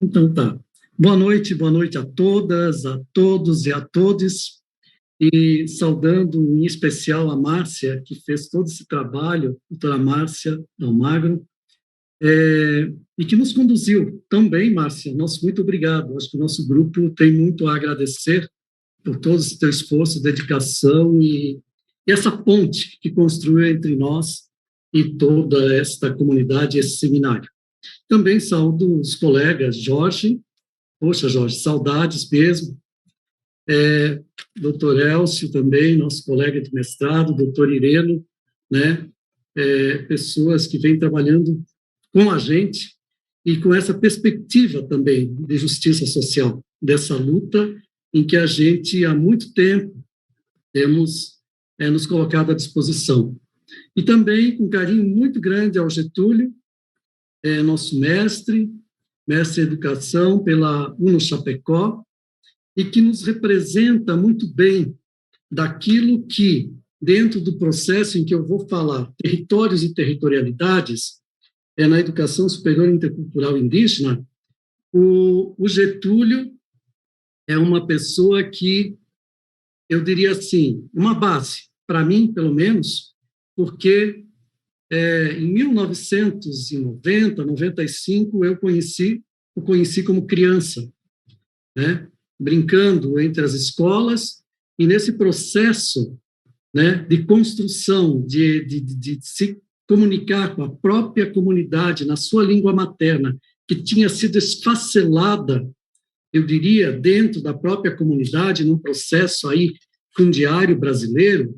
Então tá. Boa noite a todas, a todos e a todos. E saudando em especial a Márcia, que fez todo esse trabalho, a doutora Márcia Almagro, e que nos conduziu tão bem, Márcia. Nosso muito obrigado. Acho que o nosso grupo tem muito a agradecer por todo esse teu esforço, dedicação e essa ponte que construiu entre nós e toda esta comunidade, esse seminário. Também saúdo os colegas Jorge. Poxa, Jorge, saudades mesmo. Doutor Elcio também, nosso colega de mestrado, doutor Ireno, né? Pessoas que vêm trabalhando com a gente e com essa perspectiva também de justiça social, dessa luta em que a gente, há muito tempo, temos nos colocado à disposição. E também com um carinho muito grande ao Getúlio, nosso mestre em educação pela UNO Chapecó, e que nos representa muito bem daquilo que, dentro do processo em que eu vou falar, territórios e territorialidades, na educação superior intercultural indígena, o Getúlio é uma pessoa que, eu diria assim, uma base, para mim, pelo menos, porque em 1990, 95, eu o conheci como criança, né? Brincando entre as escolas, e nesse processo, né, de construção, de se comunicar com a própria comunidade na sua língua materna, que tinha sido esfacelada, eu diria, dentro da própria comunidade, num processo aí fundiário brasileiro.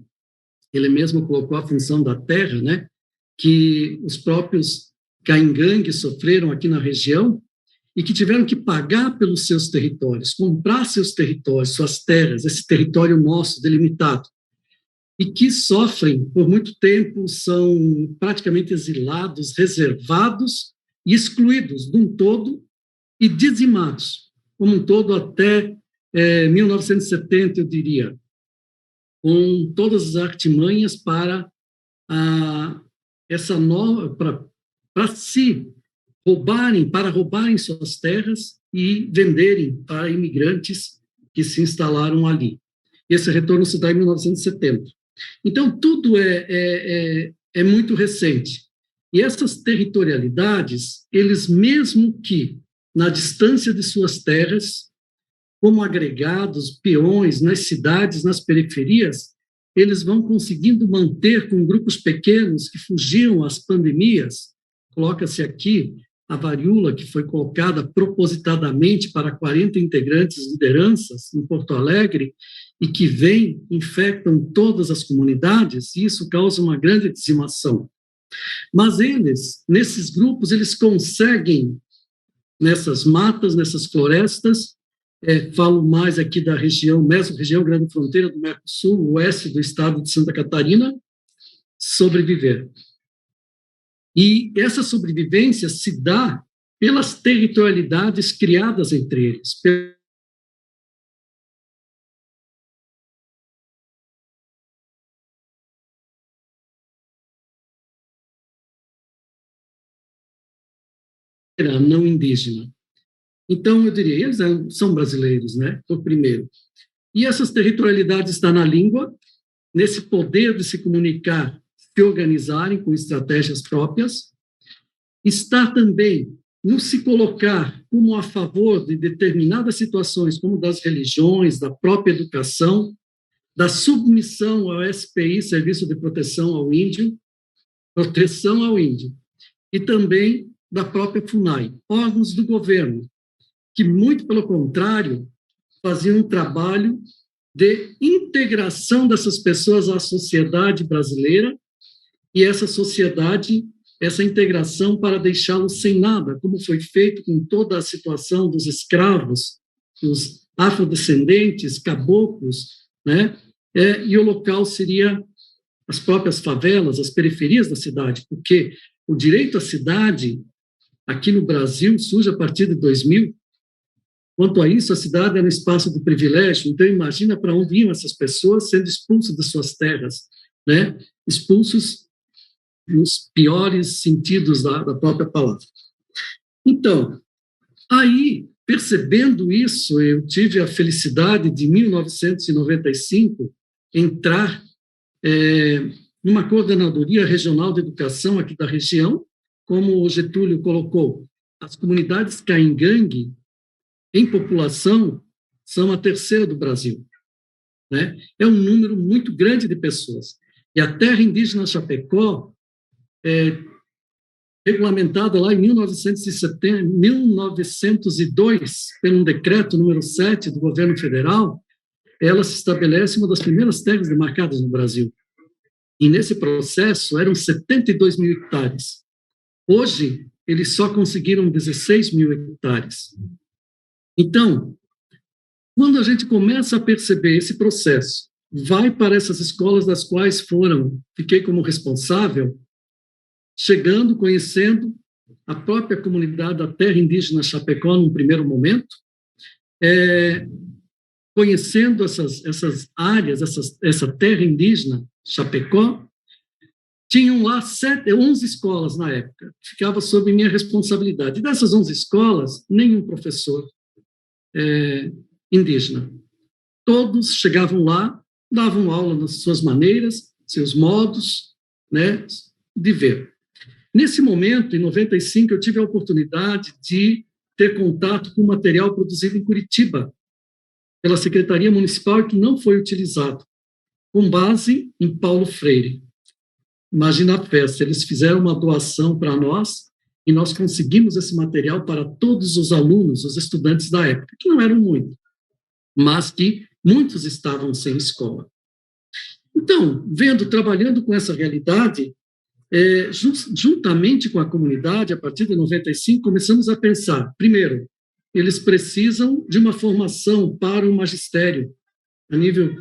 Ele mesmo colocou a função da terra, né, que os próprios caingangues sofreram aqui na região, e que tiveram que pagar pelos seus territórios, comprar seus territórios, suas terras, esse território nosso delimitado, e que sofrem por muito tempo, são praticamente exilados, reservados e excluídos de um todo e dizimados, como um todo até 1970, eu diria, com todas as artimanhas para essa nova, para se roubarem suas terras e venderem para imigrantes que se instalaram ali. Esse retorno se dá em 1970. Então, tudo é muito recente. E essas territorialidades, eles mesmo que na distância de suas terras, como agregados, peões, nas cidades, nas periferias, eles vão conseguindo manter com grupos pequenos que fugiam às pandemias. Coloca-se aqui a varíola, que foi colocada propositadamente para 40 integrantes lideranças em Porto Alegre, e que infectam todas as comunidades, e isso causa uma grande dizimação. Mas eles, nesses grupos, eles conseguem, nessas matas, nessas florestas, falo mais aqui da região, mesorregião Grande Fronteira do Mercosul, oeste do estado de Santa Catarina, sobreviver. E essa sobrevivência se dá pelas territorialidades criadas entre eles. Não indígena. Então, eu diria, eles são brasileiros, né, por primeiro. E essas territorialidades estão na língua, nesse poder de se comunicar, se organizarem com estratégias próprias, está também no se colocar como a favor de determinadas situações, como das religiões, da própria educação, da submissão ao SPI, Serviço de Proteção ao Índio, e também da própria FUNAI, órgãos do governo, que, muito pelo contrário, faziam um trabalho de integração dessas pessoas à sociedade brasileira, e essa sociedade, essa integração para deixá-los sem nada, como foi feito com toda a situação dos escravos, dos afrodescendentes, caboclos, né? E o local seria as próprias favelas, as periferias da cidade, porque o direito à cidade, aqui no Brasil, surge a partir de 2000. Quanto a isso, a cidade era um espaço de privilégio, então imagina para onde iam essas pessoas sendo expulsas de suas terras, né? Expulsos nos piores sentidos da própria palavra. Então, Aí, percebendo isso, eu tive a felicidade de, em 1995, entrar numa coordenadoria regional de educação aqui da região, como o Getúlio colocou, as comunidades caingangue, em população, são a terceira do Brasil, né? É um número muito grande de pessoas. E a terra indígena Chapecó, regulamentada lá em 1902, pelo um decreto número 7 do governo federal, ela se estabelece uma das primeiras terras demarcadas no Brasil. E nesse processo eram 72 mil hectares. Hoje, eles só conseguiram 16 mil hectares. Então, quando a gente começa a perceber esse processo, vai para essas escolas das quais fiquei como responsável, chegando, conhecendo a própria comunidade da terra indígena Chapecó num primeiro momento, conhecendo essas áreas, essa terra indígena Chapecó, tinham lá 11 escolas na época, que ficava sob minha responsabilidade. E dessas 11 escolas, nenhum professor indígena. Todos chegavam lá, davam aula nas suas maneiras, seus modos, né, de ver. Nesse momento, em 95, eu tive a oportunidade de ter contato com material produzido em Curitiba, pela Secretaria Municipal, que não foi utilizado, com base em Paulo Freire. Imagina a festa, eles fizeram uma doação para nós e nós conseguimos esse material para todos os alunos, os estudantes da época, que não eram muitos, mas que muitos estavam sem escola. Então, trabalhando com essa realidade, juntamente com a comunidade, a partir de 95, começamos a pensar, primeiro, eles precisam de uma formação para o magistério,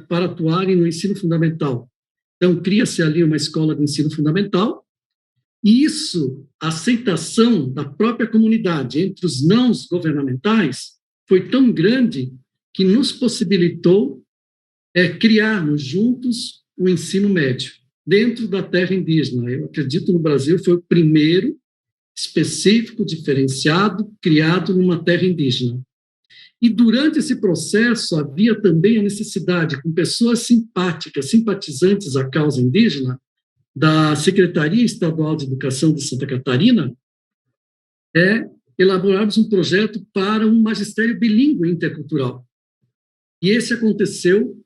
para atuarem no ensino fundamental. Então, cria-se ali uma escola de ensino fundamental, e isso, a aceitação da própria comunidade entre os nãos governamentais foi tão grande que nos possibilitou criarmos juntos o ensino médio, dentro da terra indígena. Eu acredito no Brasil foi o primeiro específico, diferenciado, criado numa terra indígena. E durante esse processo havia também a necessidade, com pessoas simpáticas, simpatizantes à causa indígena, da Secretaria Estadual de Educação de Santa Catarina, elaborarmos um projeto para um magistério bilíngue intercultural. E esse aconteceu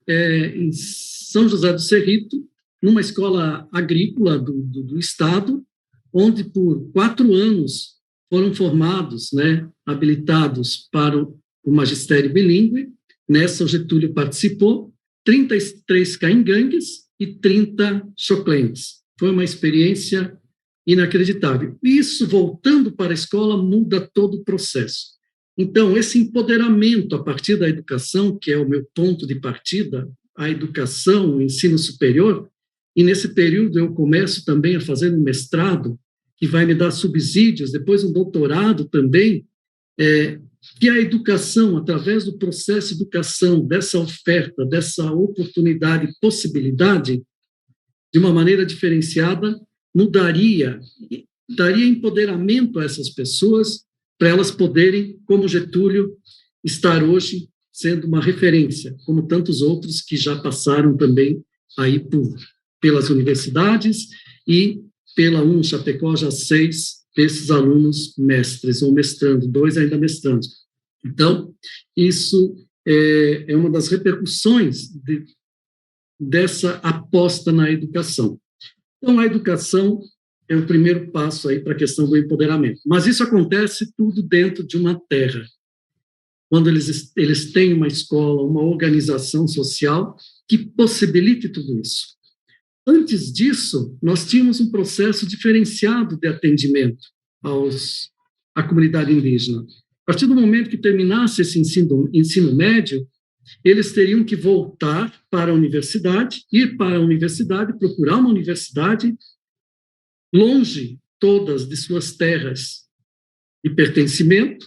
em São José do Cerrito, numa escola agrícola do estado, onde por 4 anos foram formados, habilitados para o magistério bilíngue. Nessa, o Getúlio participou, 33 caingangues e 30 choclengues. Foi uma experiência inacreditável. Isso, voltando para a escola, muda todo o processo. Então, esse empoderamento a partir da educação, que é o meu ponto de partida, a educação, o ensino superior, e nesse período eu começo também a fazer um mestrado, que vai me dar subsídios, depois um doutorado também, que a educação, através do processo de educação, dessa oferta, dessa oportunidade, possibilidade, de uma maneira diferenciada, daria empoderamento a essas pessoas, para elas poderem, como Getúlio, estar hoje sendo uma referência, como tantos outros que já passaram também aí pelas universidades e pela Chapecó, já 6 desses alunos mestres, ou mestrando, 2 ainda mestrando. Então, isso é uma das repercussões dessa aposta na educação. Então, a educação é o primeiro passo aí para a questão do empoderamento. Mas isso acontece tudo dentro de uma terra. Quando eles têm uma escola, uma organização social que possibilite tudo isso. Antes disso, nós tínhamos um processo diferenciado de atendimento à comunidade indígena. A partir do momento que terminasse esse ensino médio, eles teriam que voltar para a universidade, ir para a universidade, procurar uma universidade longe todas de suas terras de pertencimento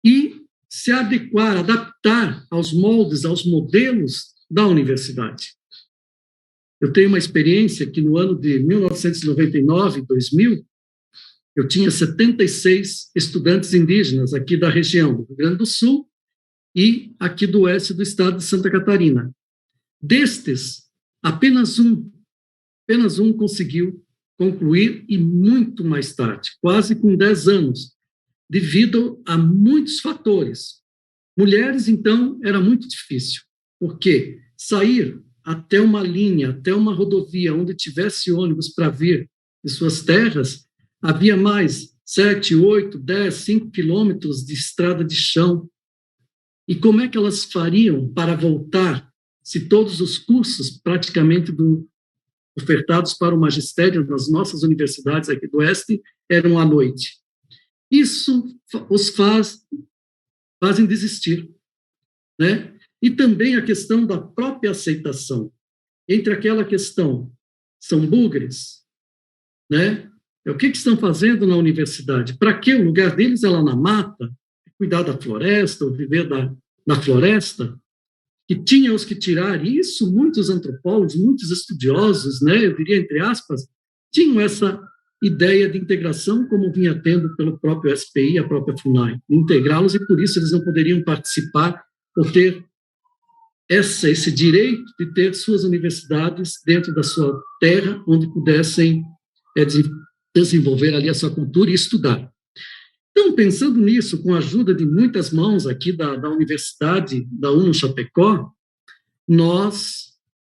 e se adequar, adaptar aos moldes, aos modelos da universidade. Eu tenho uma experiência que no ano de 1999, 2000, eu tinha 76 estudantes indígenas aqui da região do Rio Grande do Sul e aqui do oeste do estado de Santa Catarina. Destes, apenas um conseguiu concluir, e muito mais tarde, quase com 10 anos, devido a muitos fatores. Mulheres, então, era muito difícil, porque sair até uma linha, até uma rodovia onde tivesse ônibus para vir de suas terras, havia mais 7, 8, 10, 5 quilômetros de estrada de chão. E como é que elas fariam para voltar se todos os cursos praticamente ofertados para o magistério das nossas universidades aqui do Oeste eram à noite? Isso os fazem desistir, né? E também a questão da própria aceitação. Entre aquela questão, são bugres, né? O que estão fazendo na universidade? Para que o lugar deles é lá na mata, cuidar da floresta, ou viver na floresta? Que tinha os que tirar, e isso muitos antropólogos, muitos estudiosos, né, eu diria entre aspas, tinham essa ideia de integração, como vinha tendo pelo próprio SPI, a própria FUNAI, integrá-los, e por isso eles não poderiam participar ou ter esse direito de ter suas universidades dentro da sua terra, onde pudessem desenvolver ali a sua cultura e estudar. Então, pensando nisso, com a ajuda de muitas mãos aqui da Universidade da UNO Chapecó,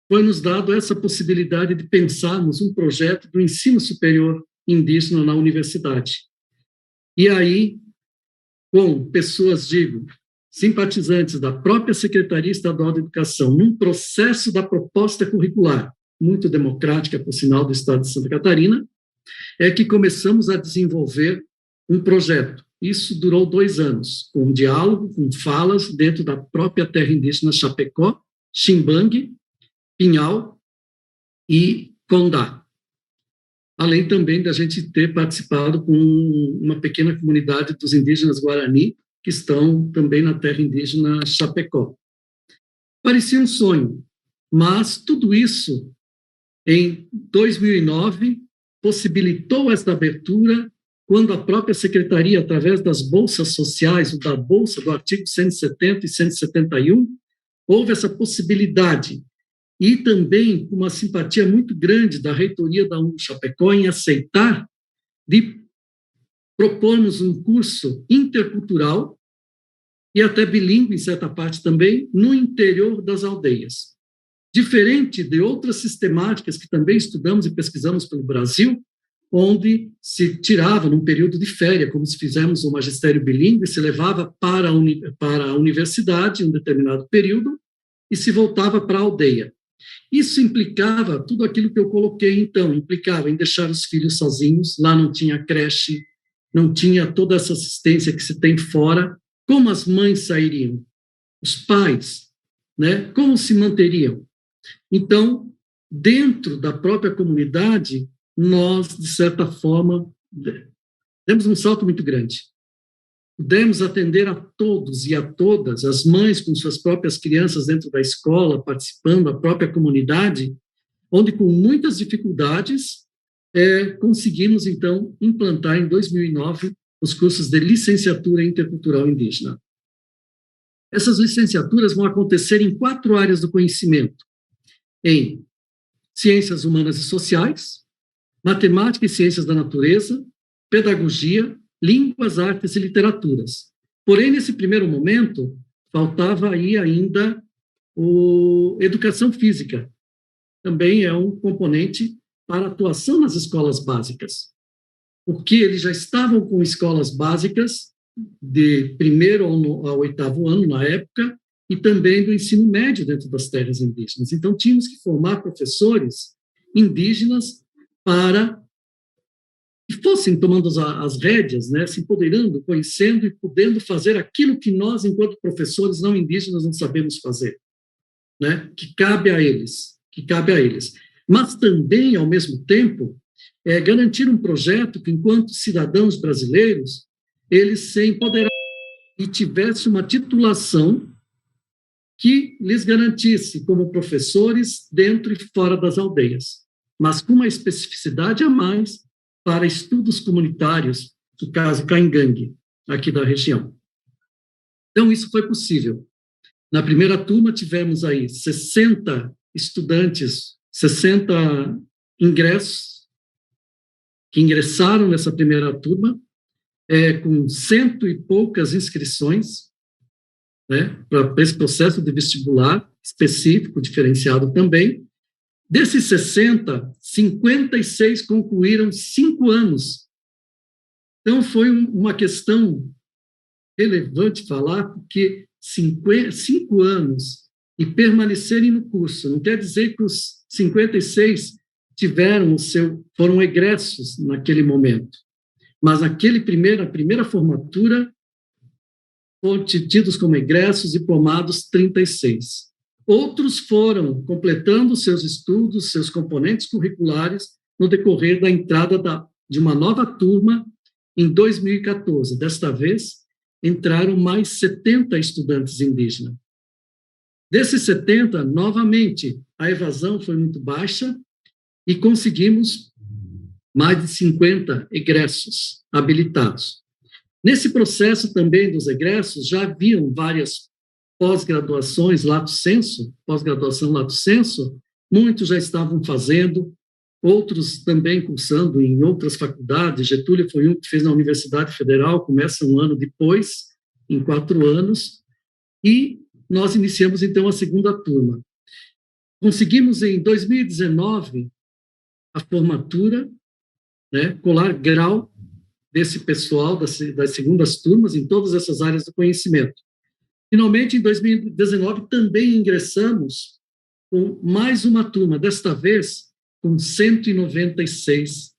foi nos dado essa possibilidade de pensarmos um projeto do ensino superior indígena na universidade. E aí, com pessoas, simpatizantes da própria Secretaria Estadual de Educação, num processo da proposta curricular, muito democrática, por sinal, do Estado de Santa Catarina, é que começamos a desenvolver um projeto. Isso durou 2 anos, com um diálogo, com falas dentro da própria terra indígena Chapecó, Ximbangue, Pinhal e Condá. Além também da gente ter participado com uma pequena comunidade dos indígenas Guarani, que estão também na terra indígena Chapecó. Parecia um sonho, mas tudo isso, em 2009, possibilitou esta abertura quando a própria secretaria, através das bolsas sociais, da bolsa do artigo 170 e 171, houve essa possibilidade, e também uma simpatia muito grande da reitoria da UNO Chapecó em aceitar de propormos um curso intercultural e até bilíngue, em certa parte também, no interior das aldeias. Diferente de outras sistemáticas que também estudamos e pesquisamos pelo Brasil, onde se tirava, num período de férias, como se fizemos o magistério bilíngue, se levava para a universidade em um determinado período e se voltava para a aldeia. Isso implicava tudo aquilo que eu coloquei, então, implicava em deixar os filhos sozinhos, lá não tinha creche, não tinha toda essa assistência que se tem fora. Como as mães sairiam? Os pais, né? Como se manteriam? Então, dentro da própria comunidade, nós, de certa forma, demos um salto muito grande. Pudemos atender a todos e a todas, as mães com suas próprias crianças dentro da escola, participando da própria comunidade, onde, com muitas dificuldades, conseguimos, então, implantar, em 2009, os cursos de licenciatura intercultural indígena. Essas licenciaturas vão acontecer em 4 áreas do conhecimento: em ciências humanas e sociais, matemática e ciências da natureza, pedagogia, línguas, artes e literaturas. Porém, nesse primeiro momento, faltava aí ainda educação física. Também é um componente para atuação nas escolas básicas, porque eles já estavam com escolas básicas de 1º ao 8º ano, na época, e também do ensino médio dentro das terras indígenas. Então, tínhamos que formar professores indígenas para que fossem tomando as rédeas, né, se empoderando, conhecendo e podendo fazer aquilo que nós, enquanto professores não indígenas, não sabemos fazer, né, que cabe a eles. Mas também, ao mesmo tempo, garantir um projeto que, enquanto cidadãos brasileiros, eles se empoderassem e tivessem uma titulação que lhes garantisse como professores dentro e fora das aldeias, mas com uma especificidade a mais para estudos comunitários, no caso Caingangue, aqui da região. Então, isso foi possível. Na primeira turma, tivemos aí 60 estudantes, 60 ingressos, que ingressaram nessa primeira turma, com 100 e poucas inscrições, né, para esse processo de vestibular específico, diferenciado também. Desses 60, 56 concluíram 5 anos. Então, foi uma questão relevante falar, porque 5 anos e permanecerem no curso, não quer dizer que os 56 foram egressos naquele momento, mas a primeira formatura foram tidos como egressos, diplomados 36. Outros foram completando seus estudos, seus componentes curriculares, no decorrer da entrada de uma nova turma em 2014. Desta vez, entraram mais 70 estudantes indígenas. Desses 70, novamente, a evasão foi muito baixa e conseguimos mais de 50 egressos habilitados. Nesse processo também dos egressos, já haviam várias pós-graduações lato sensu, pós-graduação lato sensu, muitos já estavam fazendo, outros também cursando em outras faculdades. Getúlio foi um que fez na Universidade Federal, começa um ano depois, em 4 anos, e nós iniciamos, então, a segunda turma. Conseguimos, em 2019, a formatura, né, colar grau desse pessoal das segundas turmas em todas essas áreas do conhecimento. Finalmente, em 2019, também ingressamos com mais uma turma, desta vez com 196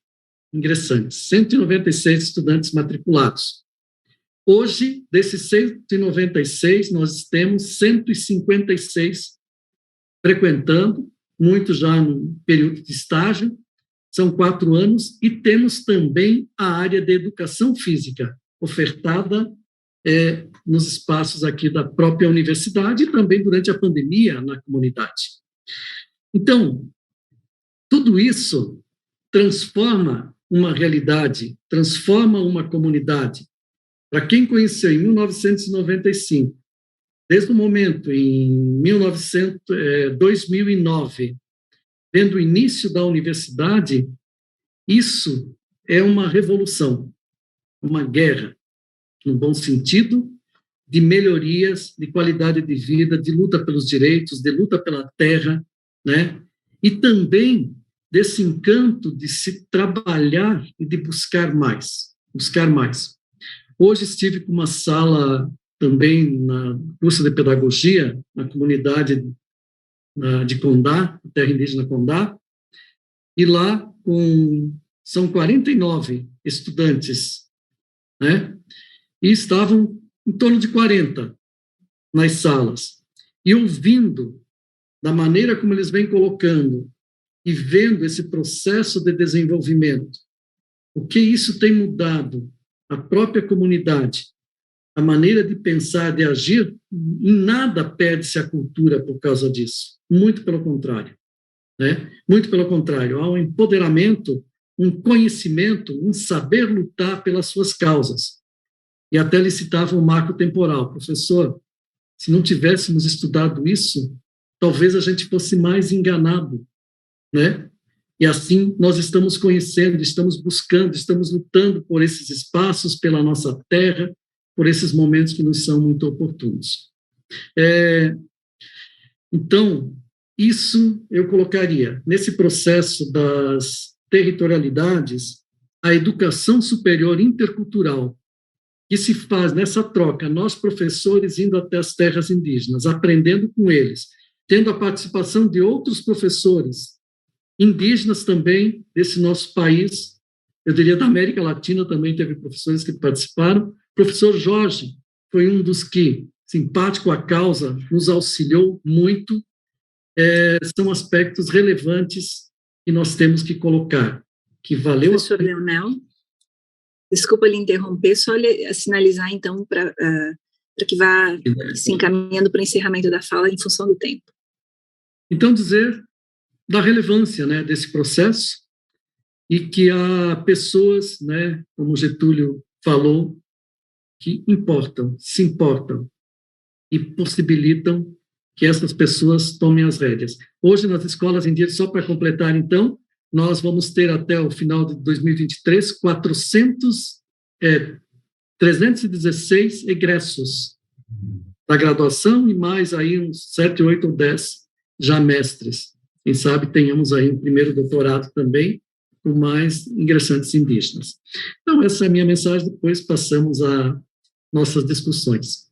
ingressantes, 196 estudantes matriculados. Hoje, desses 196, nós temos 156 frequentando, muitos já no período de estágio, são 4 anos, e temos também a área de educação física, ofertada nos espaços aqui da própria universidade e também durante a pandemia na comunidade. Então, tudo isso transforma uma realidade, transforma uma comunidade. Para quem conheceu em 1995, desde o momento, em 2009, vendo o início da universidade, isso é uma revolução, uma guerra, no bom sentido, de melhorias, de qualidade de vida, de luta pelos direitos, de luta pela terra, né? E também desse encanto de se trabalhar e de buscar mais, buscar mais. Hoje estive com uma sala também na curso de pedagogia, na comunidade de Condá, terra indígena Condá, e lá são 49 estudantes, né? E estavam em torno de 40 nas salas. E ouvindo da maneira como eles vêm colocando e vendo esse processo de desenvolvimento, o que isso tem mudado a própria comunidade, a maneira de pensar, de agir, em nada perde-se a cultura por causa disso. Muito pelo contrário, né? Muito pelo contrário. Há um empoderamento, um conhecimento, um saber lutar pelas suas causas. E até ele citava o marco temporal. Professor, se não tivéssemos estudado isso, talvez a gente fosse mais enganado, né? E assim nós estamos conhecendo, estamos buscando, estamos lutando por esses espaços, pela nossa terra, por esses momentos que nos são muito oportunos. Então, isso eu colocaria nesse processo das territorialidades, a educação superior intercultural, que se faz nessa troca, nós professores indo até as terras indígenas, aprendendo com eles, tendo a participação de outros professores indígenas também desse nosso país, eu diria da América Latina também teve professores que participaram. O professor Jorge foi um dos que, simpático à causa, nos auxiliou muito. São aspectos relevantes que nós temos que colocar, que valeu... Professor Leonel, desculpa lhe interromper, só sinalizar, então, para que vá se encaminhando para o encerramento da fala em função do tempo. Então, dizer da relevância, né, desse processo e que há pessoas, né, como Getúlio falou, que se importam e possibilitam que essas pessoas tomem as rédeas. Hoje, nas escolas em dia, só para completar, então, nós vamos ter até o final de 2023 316 egressos da graduação e mais aí uns 7, 8 ou 10 já mestres. Quem sabe tenhamos aí um primeiro doutorado também, com mais ingressantes indígenas. Então, essa é a minha mensagem, depois passamos a nossas discussões.